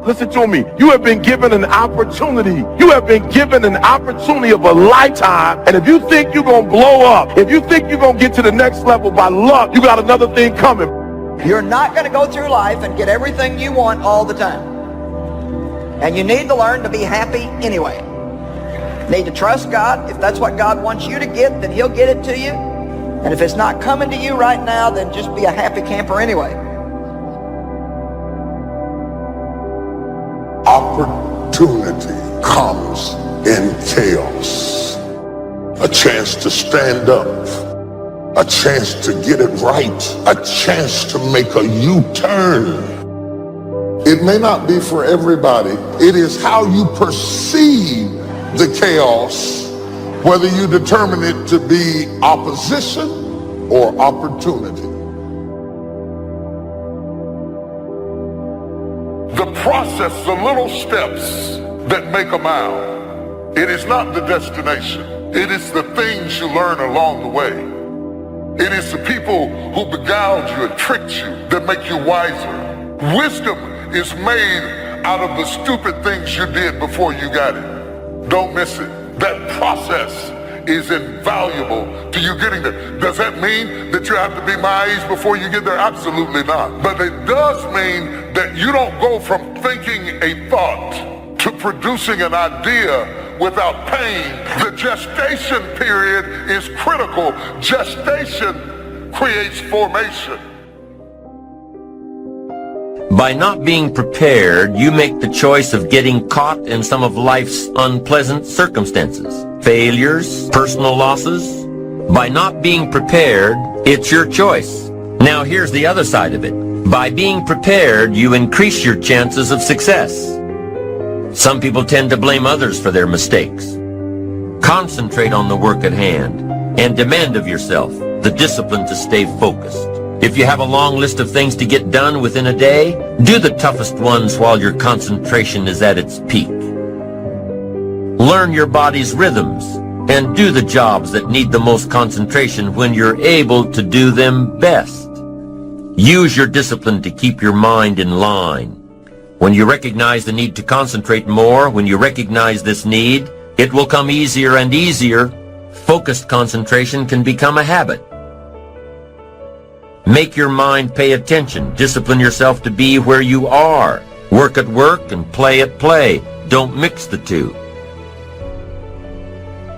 Listen to me. You have been given an opportunity. You have been given an opportunity of a lifetime. And if you think you're going to blow up, if you think you're going to get to the next level by luck, you got another thing coming. You're not going to go through life and get everything you want all the time. And you need to learn to be happy anyway. You need to trust God. If that's what God wants you to get, then He'll get it to you. And if it's not coming to you right now, then just be a happy camper anyway. Opportunity comes in chaos. A chance to stand up, a chance to get it right, a chance to make a U-turn. It may not be for everybody. It is how you perceive the chaos, whether you determine it to be opposition or opportunity. The process, the little steps that make a mile, it is not the destination. It is the things you learn along the way. It is the people who beguiled you and tricked you that make you wiser. Wisdom is made out of the stupid things you did before you got it. Don't miss it. That process is invaluable to you getting there. Does that mean that you have to be my age before you get there? Absolutely not. But it does mean that you don't go from thinking a thought to producing an idea without pain. The gestation period is critical. Gestation creates formation. By not being prepared, you make the choice of getting caught in some of life's unpleasant circumstances, failures, personal losses. By not being prepared, it's your choice. Now here's the other side of it. By being prepared, you increase your chances of success. Some people tend to blame others for their mistakes. Concentrate on the work at hand and demand of yourself the discipline to stay focused. If you have a long list of things to get done within a day, do the toughest ones while your concentration is at its peak. Learn your body's rhythms and do the jobs that need the most concentration when you're able to do them best. Use your discipline to keep your mind in line. When you recognize the need to concentrate more, when you recognize this need, it will come easier and easier. Focused concentration can become a habit. Make your mind pay attention. Discipline yourself to be where you are. Work at work and play at play. Don't mix the two.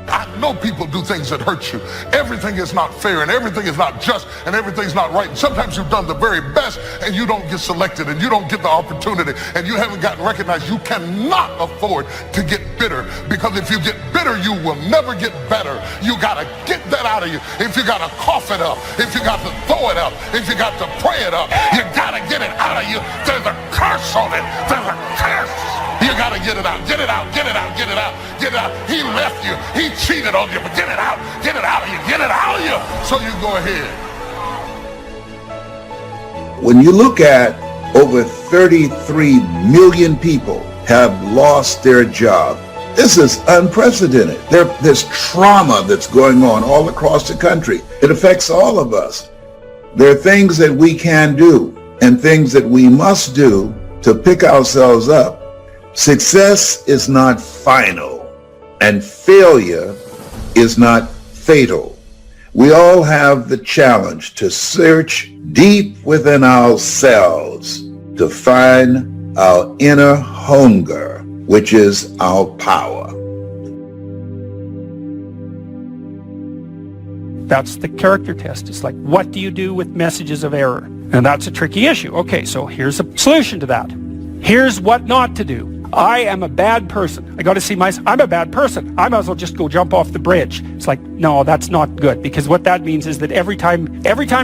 I know people do things that hurt you. Everything is not fair and everything is not just and everything's not right. And sometimes you've done the very best and you don't get selected and you don't get the opportunity and you haven't gotten recognized. You cannot afford to get bitter, because if you get bitter, you will never get better. You got to get that out of you. If you got to cough it up, if you got to throw it up, if you got to pray it up, you got to get it out of you. There's a curse on it. There's a curse. You got to get it out, get it out, get it out, get it out, get it out. He left you, he cheated on you, but get it out of you, get it out of you. So you go ahead. When you look at over 33 million people have lost their job, this is unprecedented. There's trauma that's going on all across the country. It affects all of us. There are things that we can do and things that we must do to pick ourselves up. Success is not final, and failure is not fatal. We all have the challenge to search deep within ourselves to find our inner hunger, which is our power. That's the character test. It's like, what do you do with messages of error? And that's a tricky issue. Okay, so here's a solution to that. Here's what not to do. I am a bad person. I got to see myself. I'm a bad person. I might as well just go jump off the bridge. It's like, no, that's not good, because what that means is that every time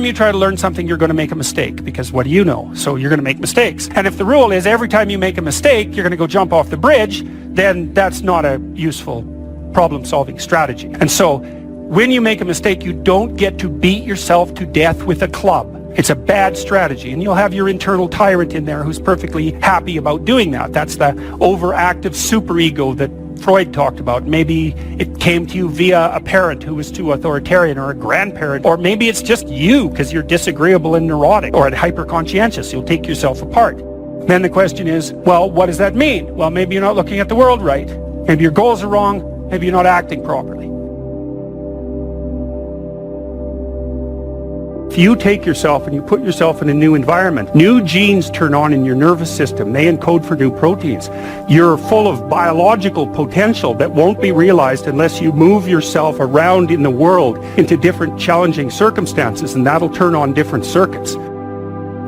you try to learn something, you're going to make a mistake, because what do you know? So you're going to make mistakes. And if the rule is every time you make a mistake, you're going to go jump off the bridge, then that's not a useful problem-solving strategy. And so when you make a mistake, you don't get to beat yourself to death with a club. It's a bad strategy, and you'll have your internal tyrant in there who's perfectly happy about doing that. That's the overactive superego that Freud talked about. Maybe it came to you via a parent who was too authoritarian, or a grandparent, or maybe it's just you because you're disagreeable and neurotic or hyper-conscientious. You'll take yourself apart. Then the question is, well, what does that mean? Well, maybe you're not looking at the world right. Maybe your goals are wrong. Maybe you're not acting properly. If you take yourself and you put yourself in a new environment, new genes turn on in your nervous system. They encode for new proteins. You're full of biological potential that won't be realized unless you move yourself around in the world into different challenging circumstances, and that'll turn on different circuits.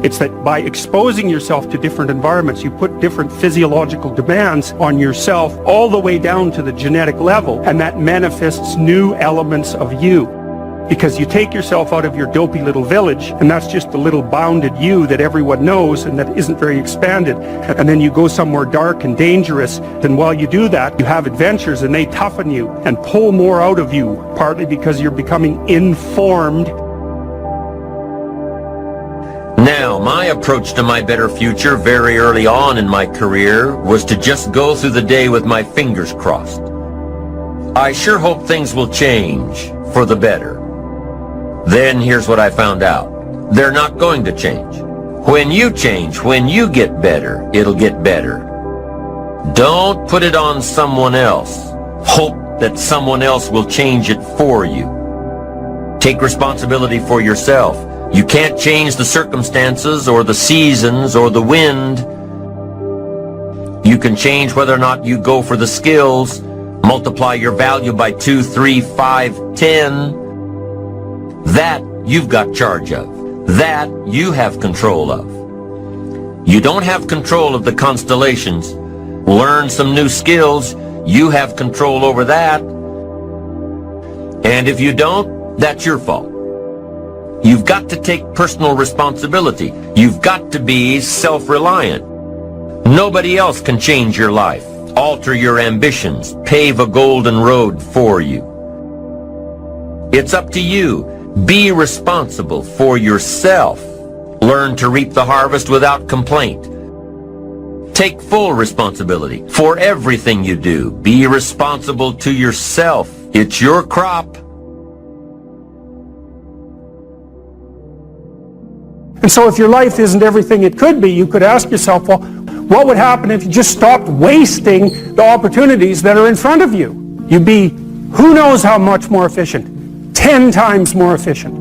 It's that by exposing yourself to different environments, you put different physiological demands on yourself all the way down to the genetic level, and that manifests new elements of you. Because you take yourself out of your dopey little village, and that's just the little bounded you that everyone knows and that isn't very expanded. And then you go somewhere dark and dangerous, and while you do that, you have adventures and they toughen you and pull more out of you, partly because you're becoming informed. Now, my approach to my better future very early on in my career was to just go through the day with my fingers crossed. I sure hope things will change for the better. Then here's what I found out. They're not going to change. When you change, when you get better, it'll get better. Don't put it on someone else. Hope that someone else will change it for you. Take responsibility for yourself. You can't change the circumstances or the seasons or the wind. You can change whether or not you go for the skills, multiply your value by 2, 3, 5, 10. That you've got charge of. That you have control of. You don't have control of the constellations. Learn some new skills. You have control over that. And if you don't, that's your fault. You've got to take personal responsibility. You've got to be self-reliant. Nobody else can change your life, alter your ambitions, pave a golden road for you. It's up to you. Be responsible for yourself. Learn to reap the harvest without complaint. Take full responsibility for everything you do. Be responsible to yourself. It's your crop. And so if your life isn't everything it could be, you could ask yourself, well, what would happen if you just stopped wasting the opportunities that are in front of you? You'd be who knows how much more efficient. 10 times more efficient.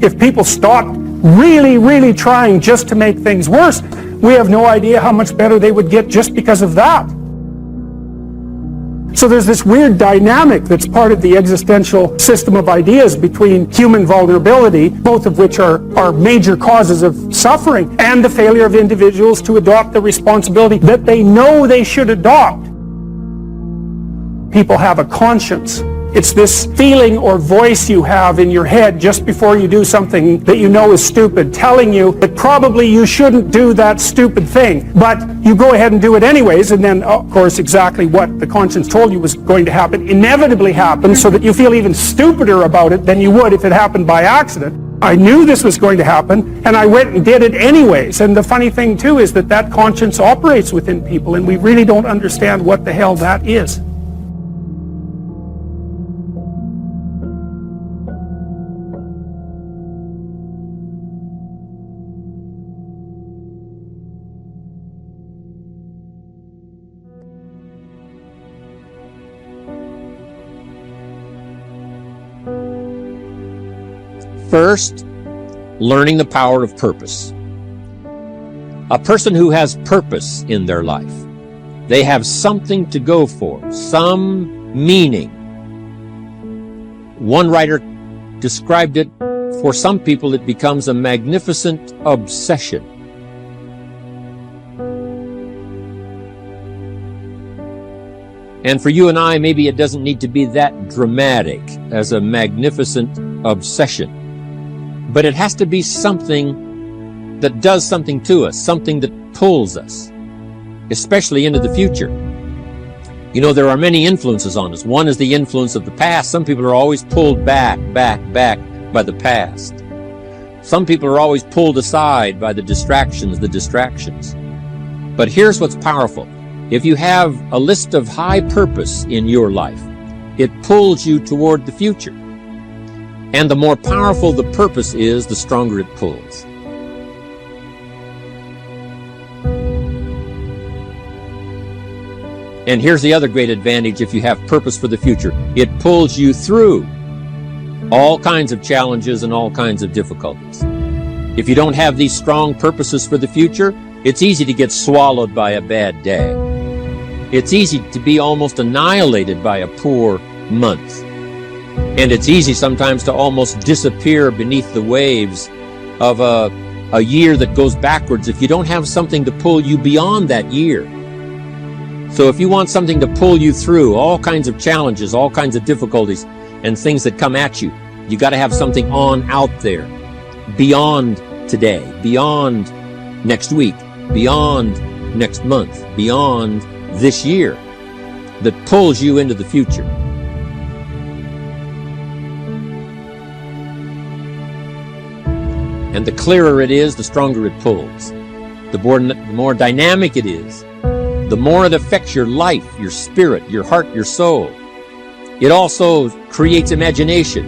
If people stopped really trying just to make things worse, we have no idea how much better they would get just because of that. So there's this weird dynamic that's part of the existential system of ideas between human vulnerability, both of which are major causes of suffering, and the failure of individuals to adopt the responsibility that they know they should adopt. People have a conscience. It's this feeling or voice you have in your head just before you do something that you know is stupid, telling you that probably you shouldn't do that stupid thing, but you go ahead and do it anyways, and then, of course, exactly what the conscience told you was going to happen inevitably happens, so that you feel even stupider about it than you would if it happened by accident. I knew this was going to happen, and I went and did it anyways. And the funny thing, too, is that that conscience operates within people, and we really don't understand what the hell that is. First, learning the power of purpose. A person who has purpose in their life, they have something to go for, some meaning. One writer described it, for some people it becomes a magnificent obsession. And for you and I, maybe it doesn't need to be that dramatic as a magnificent obsession. But it has to be something that does something to us, something that pulls us, especially into the future. You know, there are many influences on us. One is the influence of the past. Some people are always pulled back by the past. Some people are always pulled aside by the distractions. But here's what's powerful. If you have a list of high purpose in your life, it pulls you toward the future. And the more powerful the purpose is, the stronger it pulls. And here's the other great advantage if you have purpose for the future. It pulls you through all kinds of challenges and all kinds of difficulties. If you don't have these strong purposes for the future, it's easy to get swallowed by a bad day. It's easy to be almost annihilated by a poor month. And it's easy sometimes to almost disappear beneath the waves of a year that goes backwards if you don't have something to pull you beyond that year. So if you want something to pull you through all kinds of challenges, all kinds of difficulties, and things that come at you, you got to have something on out there, beyond today, beyond next week, beyond next month, beyond this year, that pulls you into the future. And the clearer it is, the stronger it pulls. The more dynamic it is, the more it affects your life, your spirit, your heart, your soul. It also creates imagination.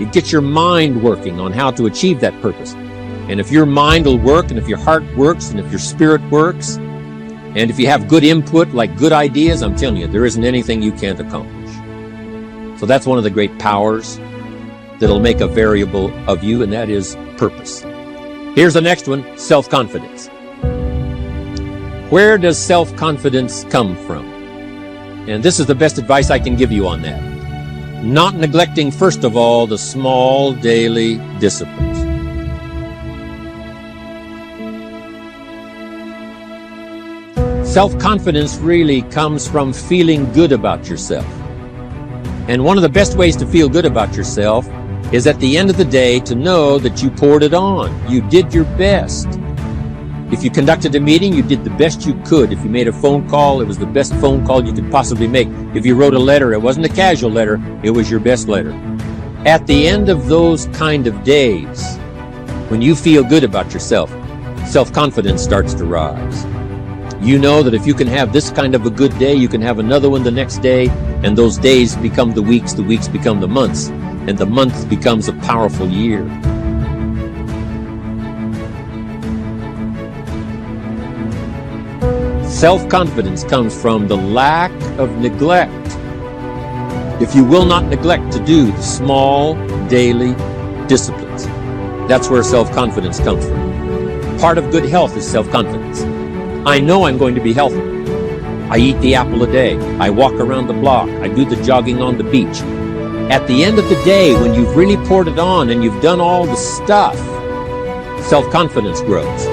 It gets your mind working on how to achieve that purpose. And if your mind will work, and if your heart works, and if your spirit works, and if you have good input, like good ideas, I'm telling you, there isn't anything you can't accomplish. So that's one of the great powers that'll make a variable of you, and that is purpose. Here's the next one, self-confidence. Where does self-confidence come from? And this is the best advice I can give you on that. Not neglecting, first of all, the small daily disciplines. Self-confidence really comes from feeling good about yourself. And one of the best ways to feel good about yourself is at the end of the day to know that you poured it on. You did your best. If you conducted a meeting, you did the best you could. If you made a phone call, it was the best phone call you could possibly make. If you wrote a letter, it wasn't a casual letter, it was your best letter. At the end of those kind of days, when you feel good about yourself, self-confidence starts to rise. You know that if you can have this kind of a good day, you can have another one the next day, and those days become the weeks become the months, and the month becomes a powerful year. Self-confidence comes from the lack of neglect. If you will not neglect to do the small daily disciplines, that's where self-confidence comes from. Part of good health is self-confidence. I know I'm going to be healthy. I eat the apple a day. I walk around the block. I do the jogging on the beach. At the end of the day, when you've really poured it on and you've done all the stuff, self-confidence grows.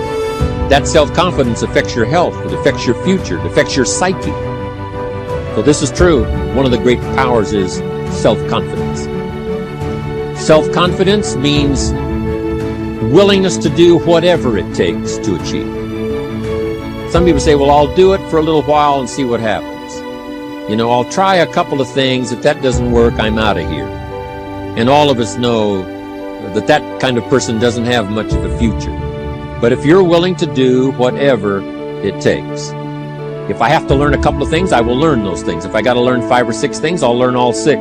That self-confidence affects your health, it affects your future, it affects your psyche. So this is true. One of the great powers is self-confidence. Self-confidence means willingness to do whatever it takes to achieve. Some people say, well, I'll do it for a little while and see what happens. You know, I'll try a couple of things. If that doesn't work, I'm out of here. And all of us know that that kind of person doesn't have much of a future. But if you're willing to do whatever it takes, if I have to learn a couple of things, I will learn those things. If I got to learn 5 or 6 things, I'll learn all 6.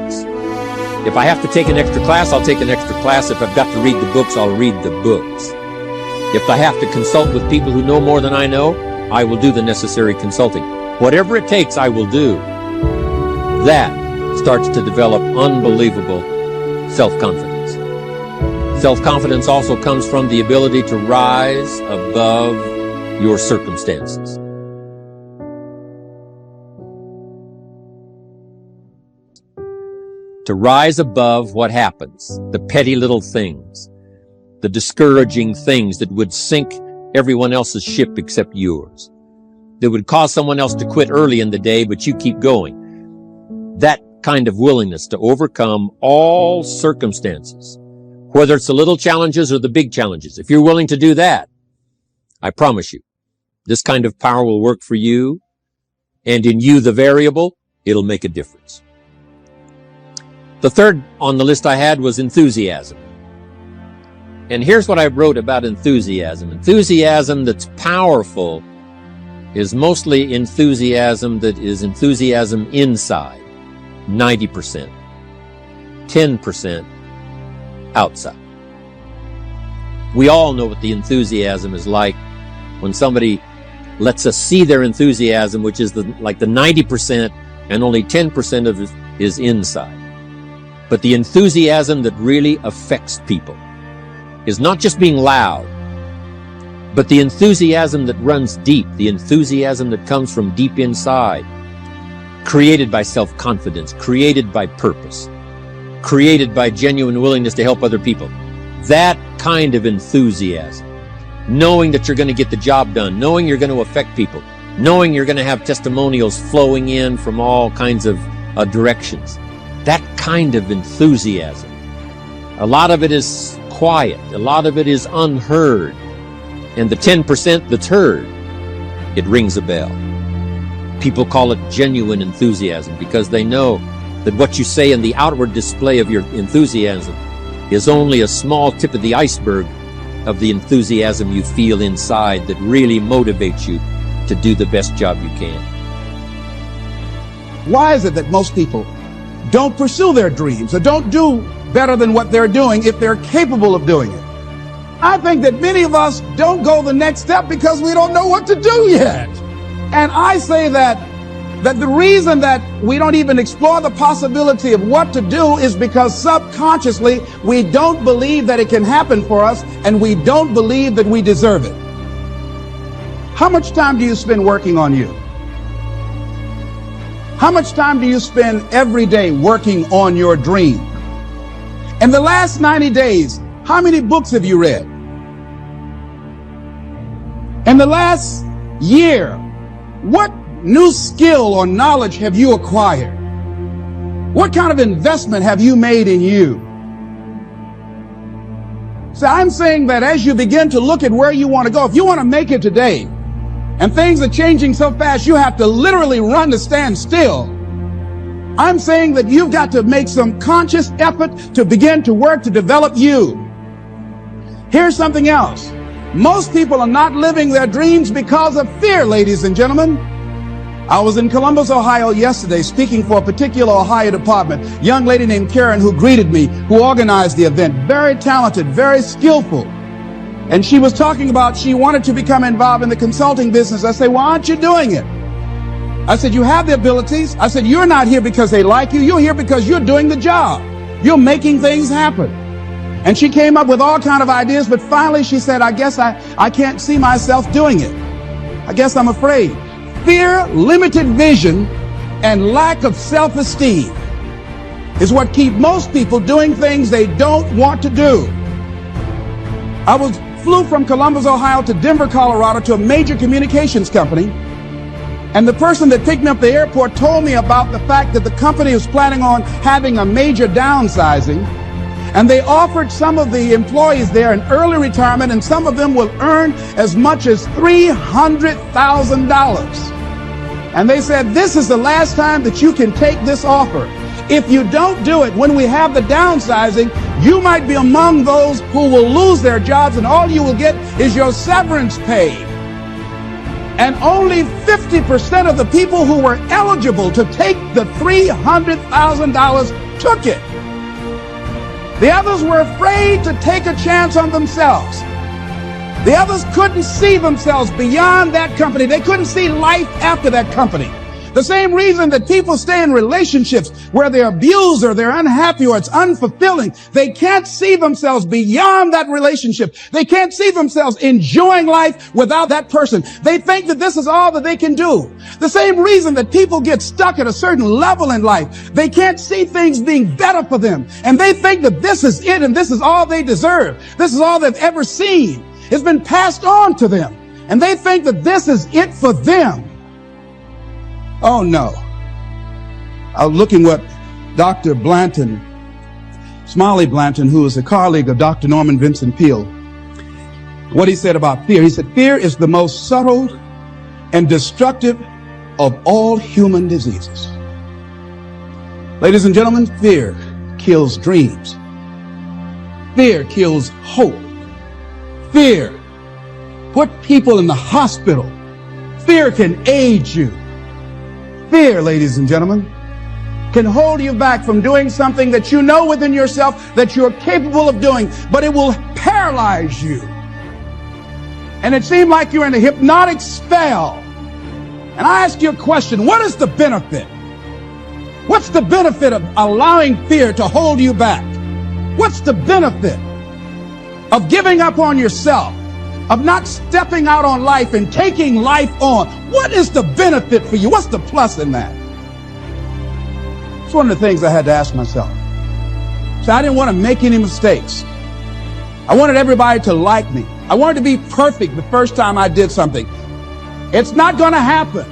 If I have to take an extra class, I'll take an extra class. If I've got to read the books, I'll read the books. If I have to consult with people who know more than I know, I will do the necessary consulting. Whatever it takes, I will do. That starts to develop unbelievable self-confidence. Self-confidence also comes from the ability to rise above your circumstances. To rise above what happens, the petty little things, the discouraging things that would sink everyone else's ship except yours, that would cause someone else to quit early in the day, but you keep going. That kind of willingness to overcome all circumstances, whether it's the little challenges or the big challenges. If you're willing to do that, I promise you, this kind of power will work for you, and in you, the variable, it'll make a difference. The third on the list I had was enthusiasm. And here's what I wrote about enthusiasm. Enthusiasm that's powerful is mostly enthusiasm that is enthusiasm inside, 90%, 10% outside. We all know what the enthusiasm is like when somebody lets us see their enthusiasm, which is like the 90%, and only 10% of it is inside. But the enthusiasm that really affects people is not just being loud, but the enthusiasm that runs deep, the enthusiasm that comes from deep inside, created by self-confidence, created by purpose, created by genuine willingness to help other people. That kind of enthusiasm, knowing that you're going to get the job done, knowing you're going to affect people, knowing you're going to have testimonials flowing in from all kinds of directions. That kind of enthusiasm. A lot of it is quiet. A lot of it is unheard. And the 10% that's heard, it rings a bell. People call it genuine enthusiasm because they know that what you say in the outward display of your enthusiasm is only a small tip of the iceberg of the enthusiasm you feel inside that really motivates you to do the best job you can. Why is it that most people don't pursue their dreams or don't do better than what they're doing if they're capable of doing it? I think that many of us don't go the next step because we don't know what to do yet. And I say that the reason that we don't even explore the possibility of what to do is because subconsciously we don't believe that it can happen for us, and we don't believe that we deserve it. How much time do you spend working on you? How much time do you spend every day working on your dream? In the last 90 days, how many books have you read? In the last year, what new skill or knowledge have you acquired? What kind of investment have you made in you? So I'm saying that as you begin to look at where you want to go, if you want to make it today, and things are changing so fast, you have to literally run to stand still. I'm saying that you've got to make some conscious effort to begin to work to develop you. Here's something else. Most people are not living their dreams because of fear, ladies and gentlemen. I was in Columbus, Ohio yesterday speaking for a particular Ohio department. A young lady named Karen who greeted me, who organized the event. Very talented, very skillful. And she was talking about she wanted to become involved in the consulting business. I said, why aren't you doing it? I said, you have the abilities. I said, you're not here because they like you. You're here because you're doing the job. You're making things happen. And she came up with all kinds of ideas, but finally she said, I guess I can't see myself doing it. I guess I'm afraid. Fear, limited vision, and lack of self-esteem is what keep most people doing things they don't want to do. I flew from Columbus, Ohio to Denver, Colorado to a major communications company. And the person that picked me up at the airport told me about the fact that the company was planning on having a major downsizing. And they offered some of the employees there an early retirement, and some of them will earn as much as $300,000. And they said, this is the last time that you can take this offer. If you don't do it when we have the downsizing, you might be among those who will lose their jobs, and all you will get is your severance pay. And only 50% of the people who were eligible to take the $300,000 took it. The others were afraid to take a chance on themselves. The others couldn't see themselves beyond that company. They couldn't see life after that company. The same reason that people stay in relationships where they're abused or they're unhappy or it's unfulfilling. They can't see themselves beyond that relationship. They can't see themselves enjoying life without that person. They think that this is all that they can do. The same reason that people get stuck at a certain level in life. They can't see things being better for them. And they think that this is it and this is all they deserve. This is all they've ever seen. It's been passed on to them. And they think that this is it for them. Oh, no. I was looking what Dr. Blanton, Smiley Blanton, who is a colleague of Dr. Norman Vincent Peale, what he said about fear. He said, fear is the most subtle and destructive of all human diseases. Ladies and gentlemen, fear kills dreams. Fear kills hope. Fear put people in the hospital. Fear can age you. Fear, ladies and gentlemen, can hold you back from doing something that you know within yourself that you're capable of doing, but it will paralyze you. and it seemed like you're in a hypnotic spell. And I ask you a question, what is the benefit? What's the benefit of allowing fear to hold you back? What's the benefit of giving up on yourself, of not stepping out on life and taking life on? What is the benefit for you? What's the plus in that? It's one of the things I had to ask myself. So I didn't want to make any mistakes. I wanted everybody to like me. I wanted to be perfect the first time I did something. It's not going to happen.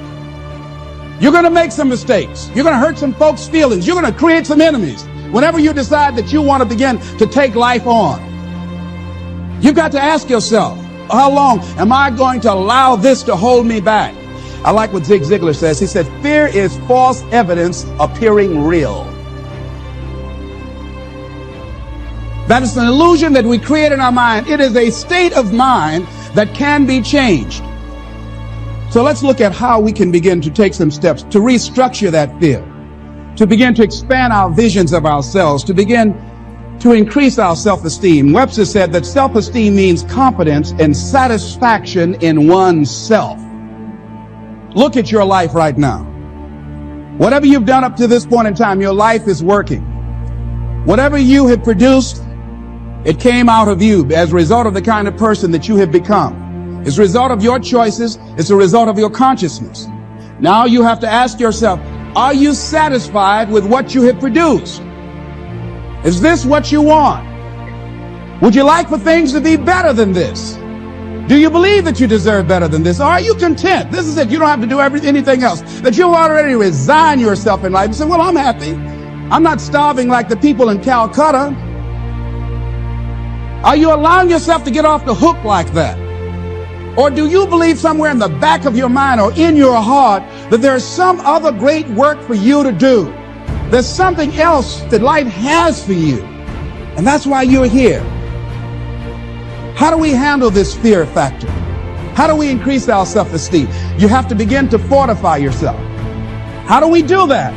You're going to make some mistakes. You're going to hurt some folks' feelings. You're going to create some enemies whenever you decide that you want to begin to take life on. You've got to ask yourself, how long am I going to allow this to hold me back? I like what Zig Ziglar says. He said, fear is false evidence appearing real. That is an illusion that we create in our mind. It is a state of mind that can be changed. So let's look at how we can begin to take some steps to restructure that fear, to begin to expand our visions of ourselves, to begin to increase our self-esteem. Webster said that self-esteem means confidence and satisfaction in oneself. Look at your life right now. Whatever you've done up to this point in time, your life is working. Whatever you have produced, it came out of you as a result of the kind of person that you have become. It's a result of your choices. It's a result of your consciousness. Now you have to ask yourself, are you satisfied with what you have produced? Is this what you want? Would you like for things to be better than this? Do you believe that you deserve better than this? Or are you content? This is it. You don't have to do anything else. That you've already resigned yourself in life and say, well, I'm happy. I'm not starving like the people in Calcutta. Are you allowing yourself to get off the hook like that? Or do you believe somewhere in the back of your mind or in your heart that there's some other great work for you to do? There's something else that life has for you. And that's why you're here. How do we handle this fear factor? How do we increase our self-esteem? You have to begin to fortify yourself. How do we do that?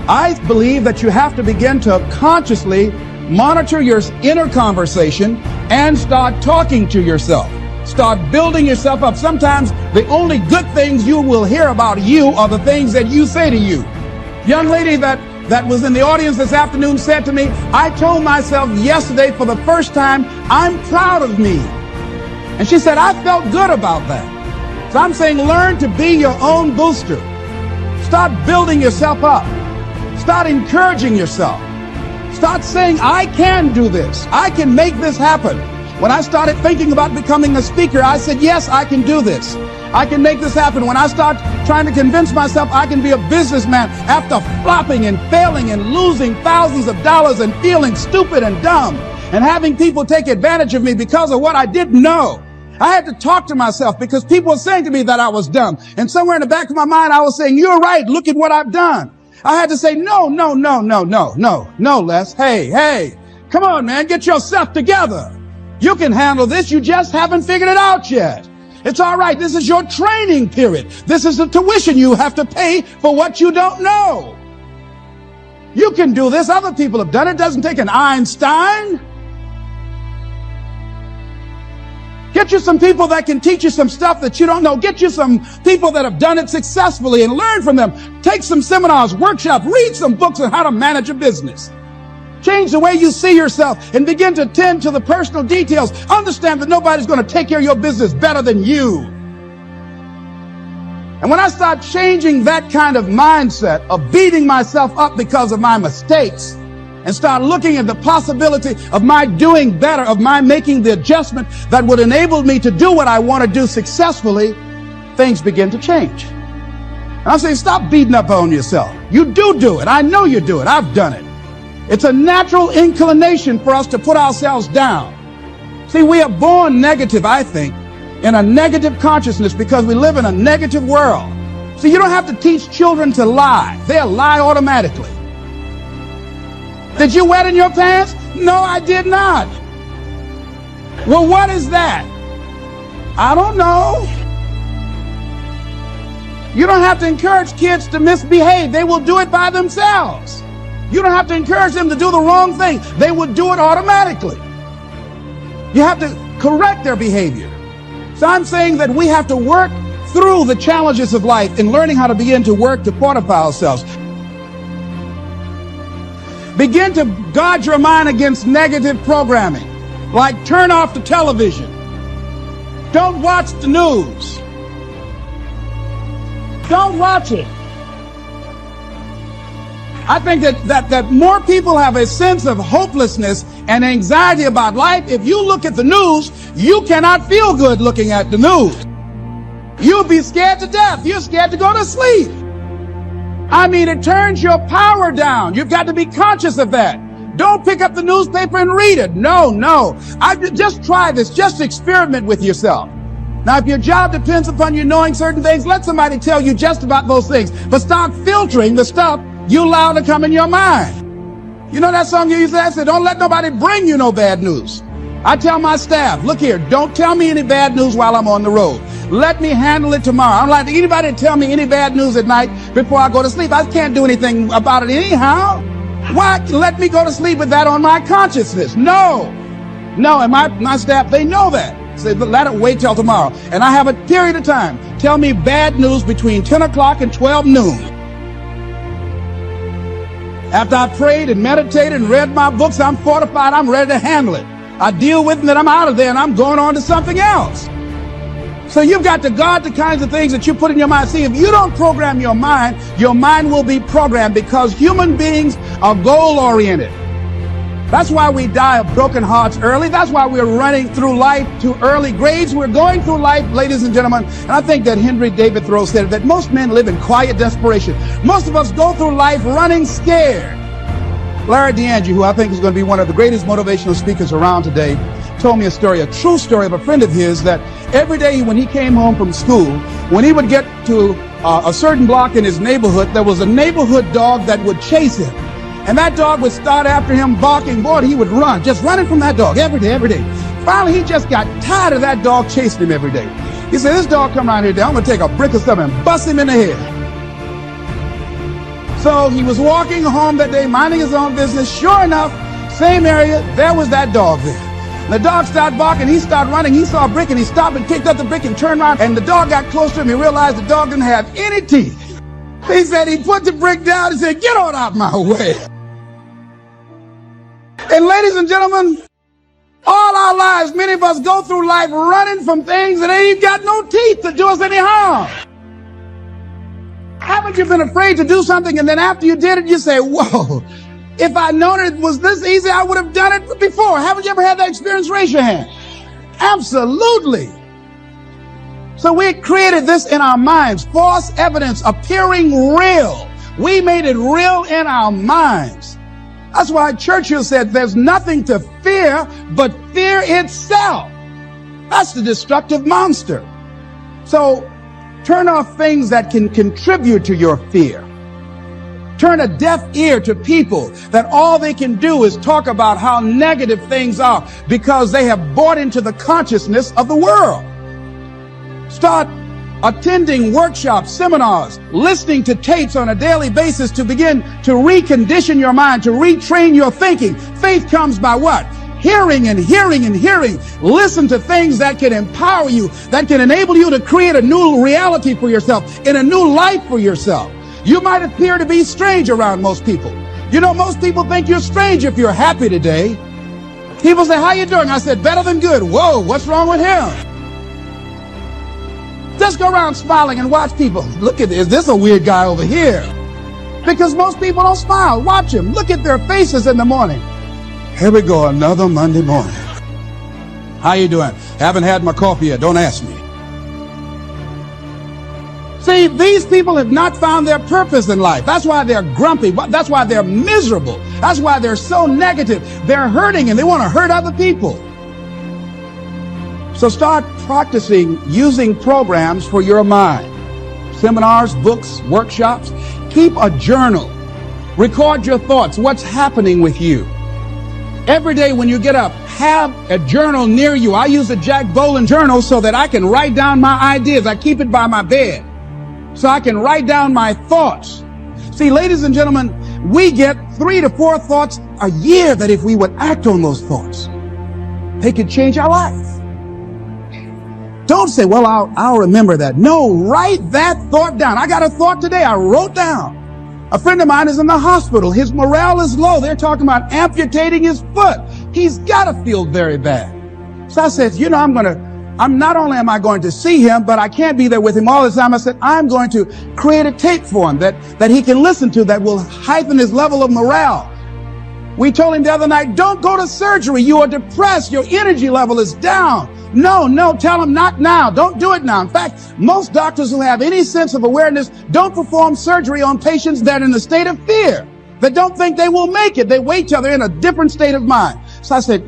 I believe that you have to begin to consciously monitor your inner conversation and start talking to yourself. Start building yourself up. Sometimes the only good things you will hear about you are the things that you say to you. Young lady that was in the audience this afternoon said to me, I told myself yesterday for the first time, I'm proud of me. And she said, I felt good about that. So I'm saying learn to be your own booster. Start building yourself up. Start encouraging yourself. Start saying, I can do this. I can make this happen. When I started thinking about becoming a speaker, I said, yes, I can do this. I can make this happen. When I start trying to convince myself I can be a businessman after flopping and failing and losing thousands of dollars and feeling stupid and dumb and having people take advantage of me because of what I didn't know, I had to talk to myself because people were saying to me that I was dumb. And somewhere in the back of my mind, I was saying, you're right. Look at what I've done. I had to say, no, Les. Hey, come on, man. Get yourself together. You can handle this. You just haven't figured it out yet. It's all right. This is your training period. This is the tuition you have to pay for what you don't know. You can do this. Other people have done it. It doesn't take an Einstein. Get you some people that can teach you some stuff that you don't know. Get you some people that have done it successfully and learn from them. Take some seminars, workshops, read some books on how to manage a business. Change the way you see yourself and begin to tend to the personal details. Understand that nobody's going to take care of your business better than you. And when I start changing that kind of mindset of beating myself up because of my mistakes and start looking at the possibility of my doing better, of my making the adjustment that would enable me to do what I want to do successfully, things begin to change. And I'm saying, stop beating up on yourself. You do it. I know you do it. I've done it. It's a natural inclination for us to put ourselves down. See, we are born negative, I think, in a negative consciousness because we live in a negative world. See, you don't have to teach children to lie. They'll lie automatically. Did you wet in your pants? No, I did not. Well, what is that? I don't know. You don't have to encourage kids to misbehave. They will do it by themselves. You don't have to encourage them to do the wrong thing. They will do it automatically. You have to correct their behavior. So I'm saying that we have to work through the challenges of life in learning how to begin to work to fortify ourselves. Begin to guard your mind against negative programming, like turn off the television. Don't watch the news. Don't watch it. I think that more people have a sense of hopelessness and anxiety about life. If you look at the news, you cannot feel good looking at the news. You'll be scared to death. You're scared to go to sleep. I mean, it turns your power down. You've got to be conscious of that. Don't pick up the newspaper and read it. No. Just try this. Just experiment with yourself. Now, if your job depends upon you knowing certain things, let somebody tell you just about those things. But start filtering the stuff you allow to come in your mind. You know that song you used to say, don't let nobody bring you no bad news. I tell my staff, look here, don't tell me any bad news while I'm on the road. Let me handle it tomorrow. I don't like anybody to tell me any bad news at night before I go to sleep. I can't do anything about it anyhow. Why let me go to sleep with that on my consciousness? No, and my staff, they know that. Say, let it wait till tomorrow. And I have a period of time. Tell me bad news between 10 o'clock and 12 noon. After I prayed and meditated and read my books, I'm fortified, I'm ready to handle it. I deal with it and then I'm out of there and I'm going on to something else. So you've got to guard the kinds of things that you put in your mind. See, if you don't program your mind will be programmed, because human beings are goal-oriented. That's why we die of broken hearts early. That's why we're running through life to early graves. We're going through life, ladies and gentlemen. And I think that Henry David Thoreau said that most men live in quiet desperation. Most of us go through life running scared. Larry DeAndre, who I think is going to be one of the greatest motivational speakers around today, told me a story, a true story of a friend of his, that every day when he came home from school, when he would get to a certain block in his neighborhood, there was a neighborhood dog that would chase him. And that dog would start after him barking. Boy, he would run, just running from that dog every day. Finally, he just got tired of that dog chasing him every day. He said, this dog come around here today, I'm going to take a brick of stuff and bust him in the head. So he was walking home that day, minding his own business. Sure enough, same area, there was that dog there. The dog started barking, he started running, he saw a brick and he stopped and picked up the brick and turned around, and the dog got close to him. He realized the dog didn't have any teeth. He said he put the brick down and said, get on out my way. And ladies and gentlemen, all our lives, many of us go through life running from things that ain't got no teeth to do us any harm. Haven't you been afraid to do something and then after you did it, you say, whoa, if I'd known it was this easy, I would have done it before. Haven't you ever had that experience? Raise your hand. Absolutely. So we created this in our minds, false evidence appearing real. We made it real in our minds. That's why Churchill said there's nothing to fear but fear itself. That's the destructive monster. So turn off things that can contribute to your fear. Turn a deaf ear to people that all they can do is talk about how negative things are because they have bought into the consciousness of the world. Start attending workshops, seminars, listening to tapes on a daily basis to begin to recondition your mind, to retrain your thinking. Faith comes by what? Hearing and hearing and hearing. Listen to things that can empower you, that can enable you to create a new reality for yourself, in a new life for yourself. You might appear to be strange around most people. You know, most people think you're strange if you're happy today. People say, how you doing? I said, better than good. Whoa, what's wrong with him? Just go around smiling and watch people. Look at this. Is this a weird guy over here? Because most people don't smile. Watch them. Look at their faces in the morning. Here we go, another Monday morning. How you doing? Haven't had my coffee yet. Don't ask me. See, these people have not found their purpose in life. That's why they're grumpy. That's why they're miserable. That's why they're so negative. They're hurting and they want to hurt other people. So start practicing using programs for your mind. Seminars, books, workshops. Keep a journal. Record your thoughts. What's happening with you? Every day when you get up, have a journal near you. I use a Jack Boland journal so that I can write down my ideas. I keep it by my bed so I can write down my thoughts. See, ladies and gentlemen, we get 3 to 4 thoughts a year that if we would act on those thoughts, they could change our life. Don't say, well, I'll remember that. No, write that thought down. I got a thought today. I wrote down. A friend of mine is in the hospital. His morale is low. They're talking about amputating his foot. He's got to feel very bad. So I said, you know, not only am I going to see him, but I can't be there with him all the time. I said, I'm going to create a tape for him that he can listen to that will heighten his level of morale. We told him the other night, don't go to surgery. You are depressed. Your energy level is down. No, tell him not now. Don't do it now. In fact, most doctors who have any sense of awareness don't perform surgery on patients that are in a state of fear, that don't think they will make it. They wait till they're in a different state of mind. So I said,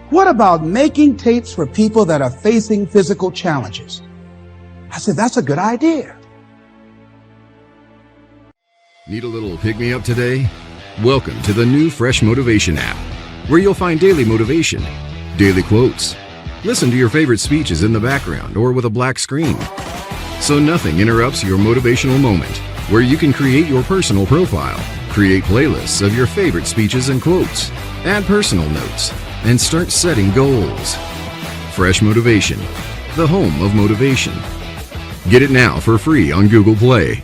what about making tapes for people that are facing physical challenges? I said, that's a good idea. Need a little pick-me-up today? Welcome to the new Fresh Motivation app, where you'll find daily motivation, daily quotes. Listen to your favorite speeches in the background or with a black screen, so nothing interrupts your motivational moment, where you can create your personal profile, create playlists of your favorite speeches and quotes, add personal notes, and start setting goals. Fresh Motivation, the home of motivation. Get it now for free on Google Play.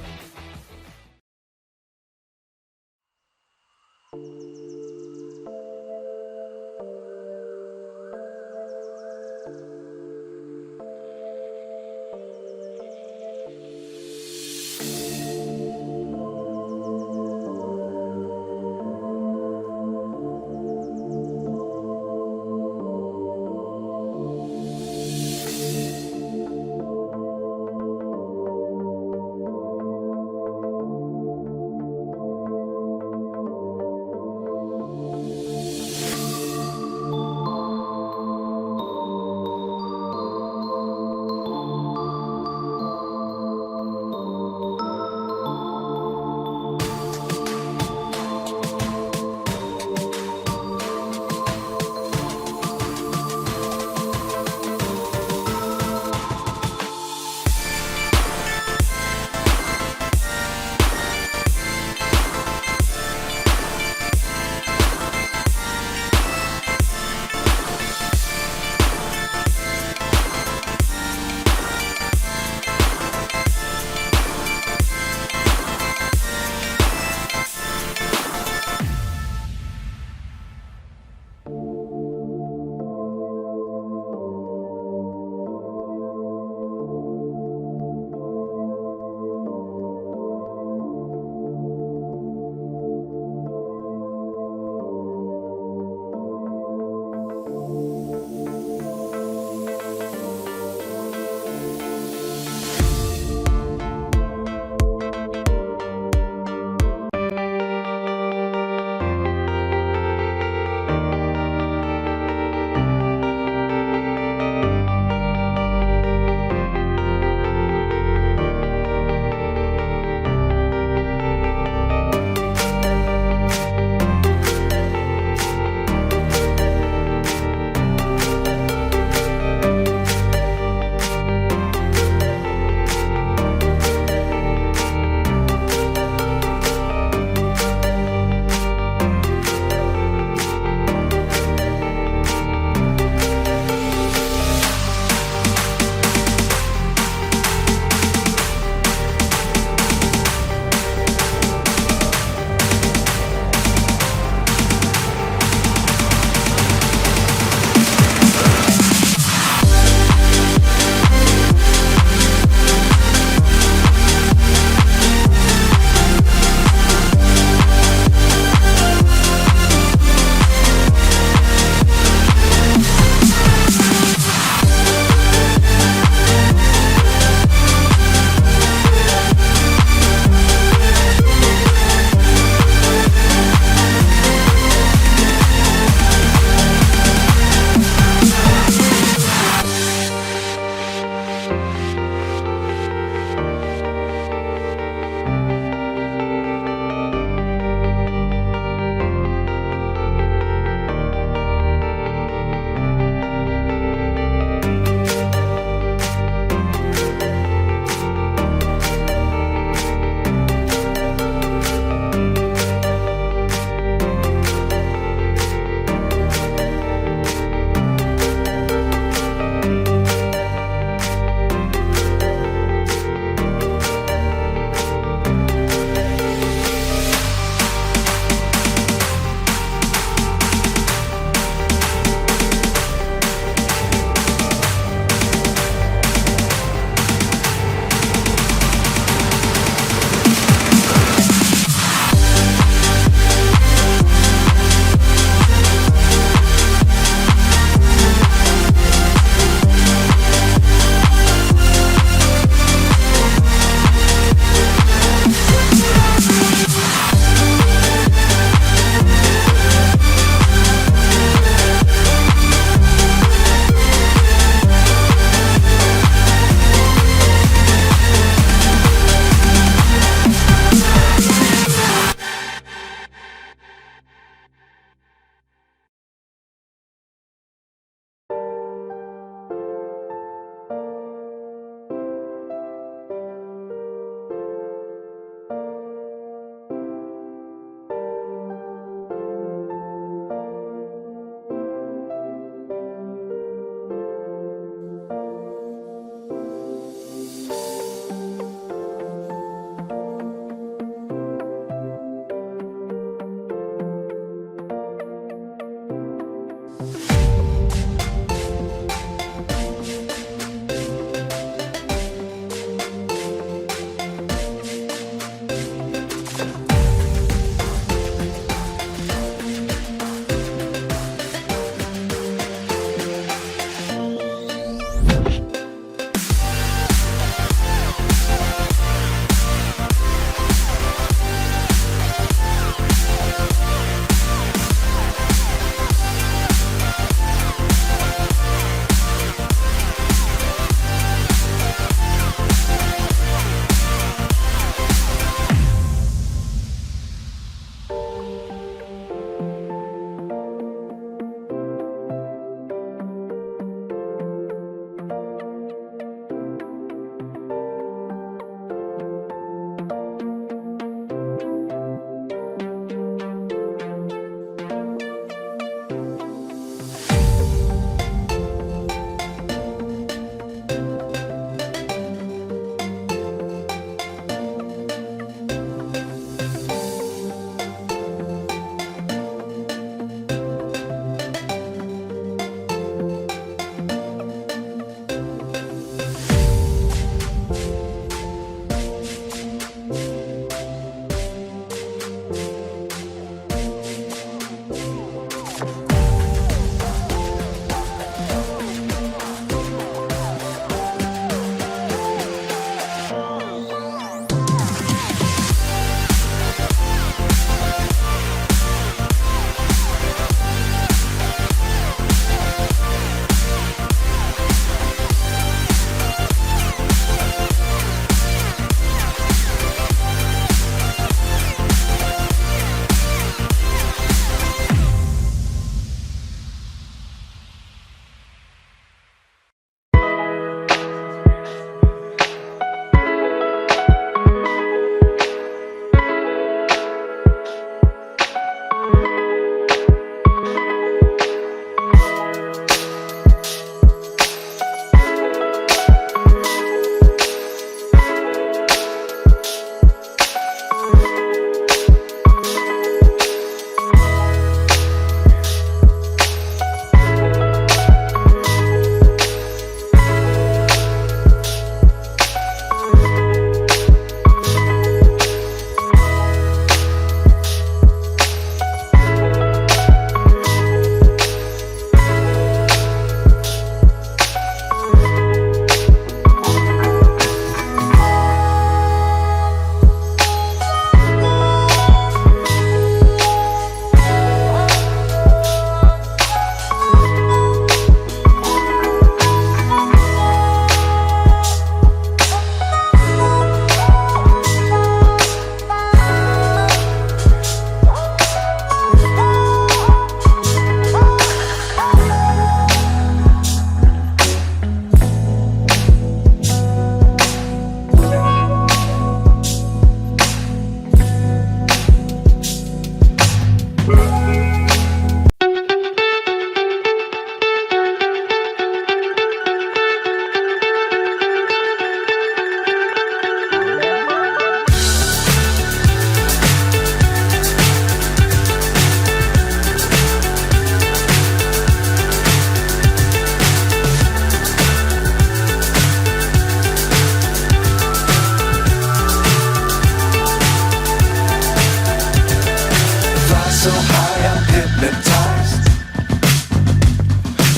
hypnotized.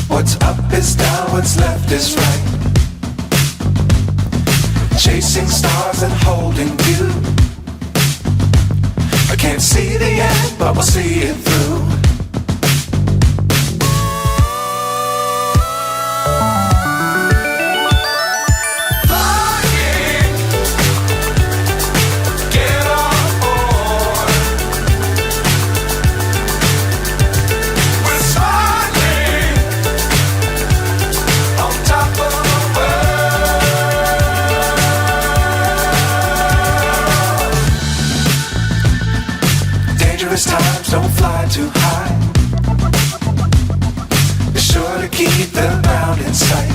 What's up is down, what's left is right. Chasing stars and holding you. I can't see the end, but we'll see it through. Times don't fly too high. Be sure to keep the ground in sight.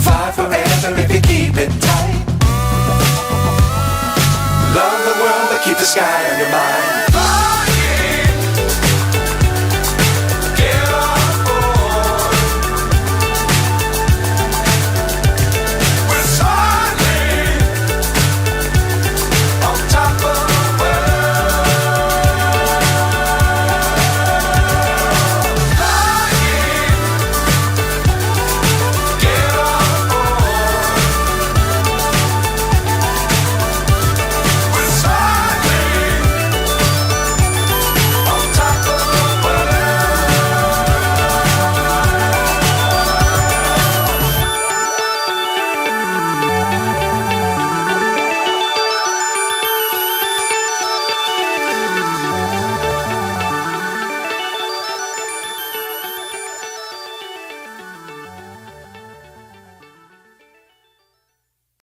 Fly forever if you keep it tight. Love the world but keep the sky on your mind.